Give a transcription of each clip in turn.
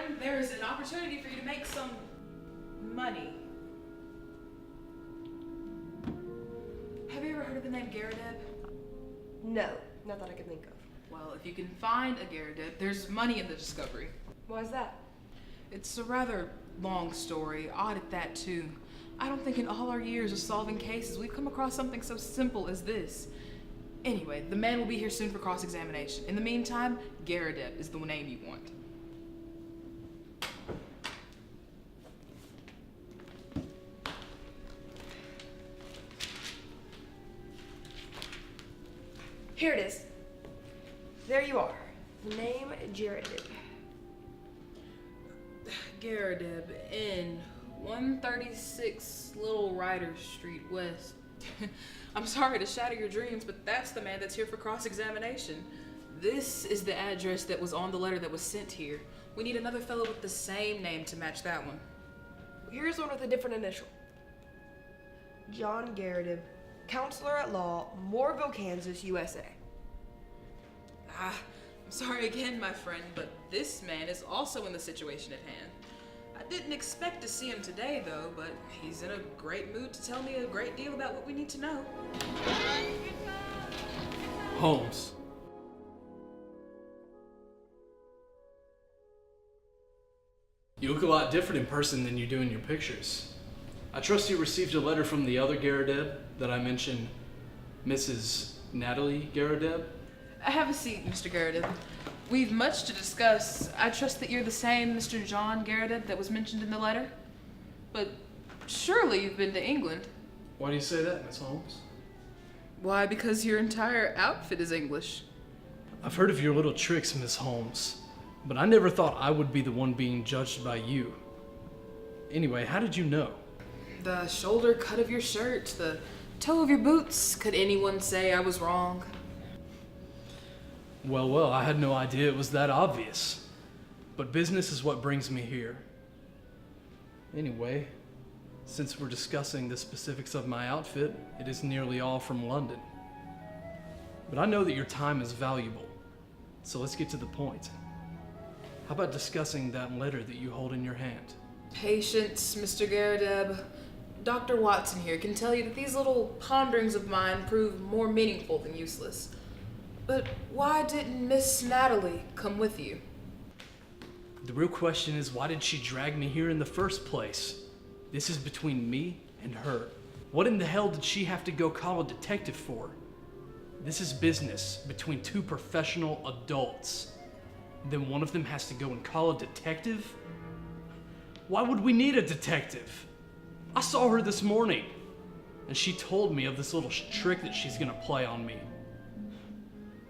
friend. There is an opportunity for you to make some money. Have you ever heard of the name Garrideb? No, not that I can think of. Well, if you can find a Garrideb, there's money in the discovery. Why is that? It's a rather long story, odd at that too. I don't think in all our years of solving cases we've come across something so simple as this. Anyway, the man will be here soon for cross-examination. In the meantime, Garrideb is the name you want. Here it is. There you are. Name Garrideb. Garrideb, in 136 Little Rider Street West. I'm sorry to shatter your dreams, but that's the man that's here for cross-examination. This is the address that was on the letter that was sent here. We need another fellow with the same name to match that one. Here's one with a different initial. John Garrideb, Counselor at Law, Moorville, Kansas, USA. I'm sorry again, my friend, but this man is also in the situation at hand. I didn't expect to see him today, though, but he's in a great mood to tell me a great deal about what we need to know. Holmes. You look a lot different in person than you do in your pictures. I trust you received a letter from the other Garrideb that I mentioned, Mrs. Natalie Garrideb. Have a seat, Mr. Garrideb. We've much to discuss. I trust that you're the same Mr. John Garrideb that was mentioned in the letter? But surely you've been to England. Why do you say that, Miss Holmes? Why, because your entire outfit is English. I've heard of your little tricks, Miss Holmes, but I never thought I would be the one being judged by you. Anyway, how did you know? The shoulder cut of your shirt, the toe of your boots. Could anyone say I was wrong? Well, I had no idea it was that obvious. But business is what brings me here. Anyway, since we're discussing the specifics of my outfit, it is nearly all from London. But I know that your time is valuable, so let's get to the point. How about discussing that letter that you hold in your hand? Patience, Mr. Garrideb. Dr. Watson here can tell you that these little ponderings of mine prove more meaningful than useless. But why didn't Miss Natalie come with you? The real question is, why did she drag me here in the first place? This is between me and her. What in the hell did she have to go call a detective for? This is business between two professional adults. Then one of them has to go and call a detective? Why would we need a detective? I saw her this morning, and she told me of this little trick that she's gonna play on me.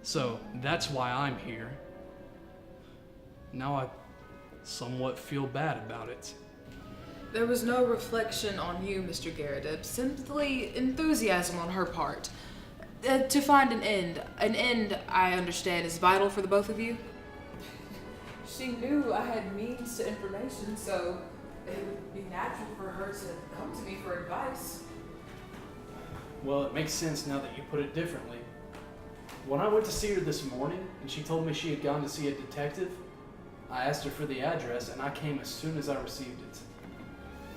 So that's why I'm here. Now I somewhat feel bad about it. There was no reflection on you, Mr. Garrideb, simply enthusiasm on her part. To find an end, I understand, is vital for the both of you. She knew I had means to information, so it would be natural for her to come to me for advice. Well, it makes sense now that you put it differently. When I went to see her this morning and she told me she had gone to see a detective, I asked her for the address and I came as soon as I received it.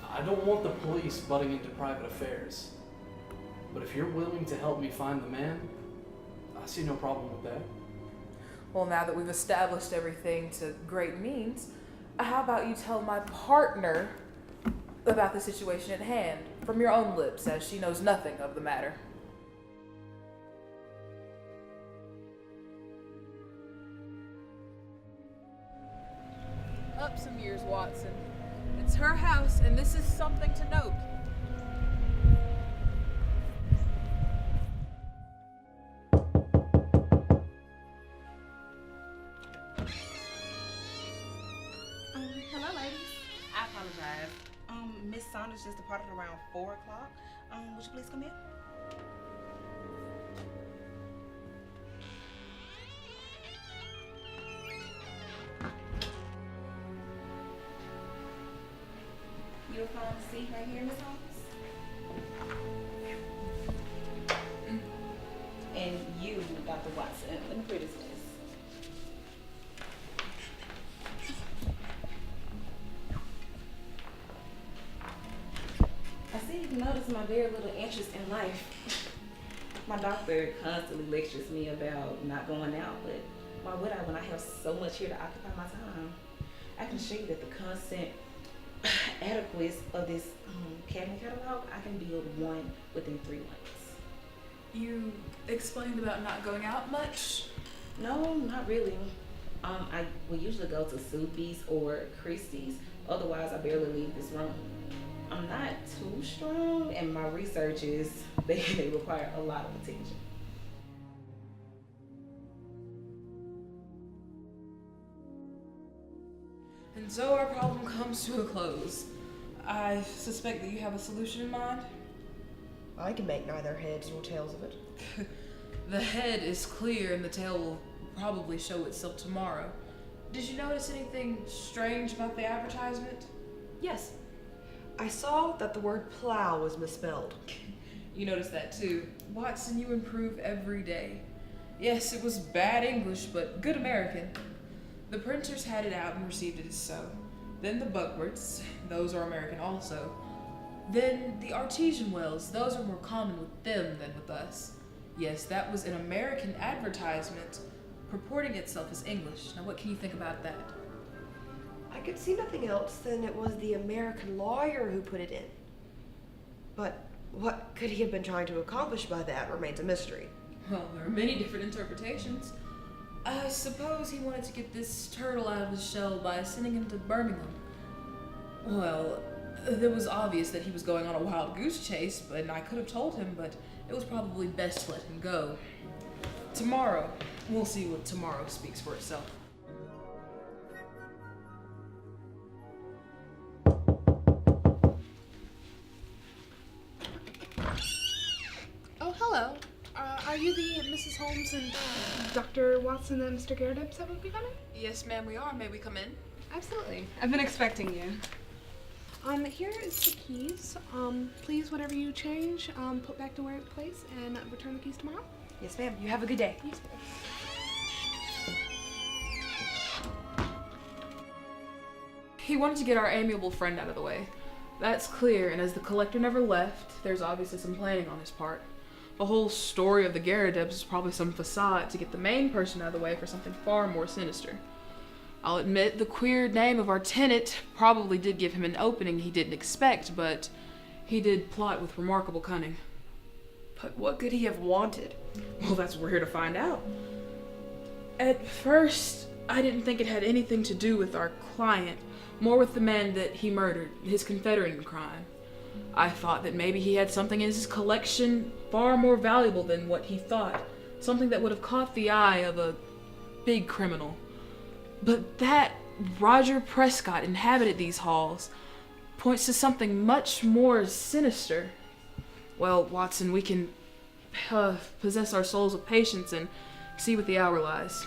I don't want the police butting into private affairs, but if you're willing to help me find the man, I see no problem with that. Well, now that we've established everything to great means, how about you tell my partner about the situation at hand from your own lips, as she knows nothing of the matter. Up some years, Watson. It's her house, and this is something to note. Hello, ladies. I apologize. Miss Saunders just departed around 4 o'clock. Would you please come in? You'll find a seat right here, Miss Holmes. And you, Dr. Watson. Let me put this. is my very little interest in life. My doctor constantly lectures me about not going out, but why would I when I have so much here to occupy my time? I can show you that the constant adequacy of this cabinet catalog, I can build one within 3 months. You explained about not going out much? No, not really. I will usually go to Soupy's or Christie's. Otherwise, I barely leave this room. I'm not too strong, and my research is they require a lot of attention. And so our problem comes to a close. I suspect that you have a solution in mind? I can make neither heads nor tails of it. The head is clear and the tail will probably show itself tomorrow. Did you notice anything strange about the advertisement? Yes. I saw that the word plow was misspelled. You noticed that too. Watson, you improve every day. Yes, it was bad English, but good American. The printers had it out and received it as so. Then the Buckwards, those are American also. Then the artesian wells, those are more common with them than with us. Yes, that was an American advertisement purporting itself as English. Now what can you think about that? I could see nothing else than it was the American lawyer who put it in. But what could he have been trying to accomplish by that remains a mystery. Well, there are many different interpretations. I suppose he wanted to get this turtle out of his shell by sending him to Birmingham. Well, it was obvious that he was going on a wild goose chase, and I could have told him, but it was probably best to let him go. Tomorrow, we'll see what tomorrow speaks for itself. Oh, hello. Are you the Mrs. Holmes and Dr. Watson and Mr. Garridebs that would be coming? Yes, ma'am, we are. May we come in? Absolutely. I've been expecting you. Here is the keys. Please, whatever you change, put back to where it place and return the keys tomorrow. Yes, ma'am. You have a good day. Yes, ma'am. He wanted to get our amiable friend out of the way. That's clear, and as the collector never left, there's obviously some planning on his part. The whole story of the Garridebs is probably some facade to get the main person out of the way for something far more sinister. I'll admit the queer name of our tenant probably did give him an opening he didn't expect, but he did plot with remarkable cunning. But what could he have wanted? Well, that's what we're here to find out. At first, I didn't think it had anything to do with our client, more with the man that he murdered, his confederate in crime. I thought that maybe he had something in his collection far more valuable than what he thought, something that would have caught the eye of a big criminal. But that Roger Prescott inhabited these halls points to something much more sinister. Well, Watson, we can possess our souls with patience and see what the hour lies.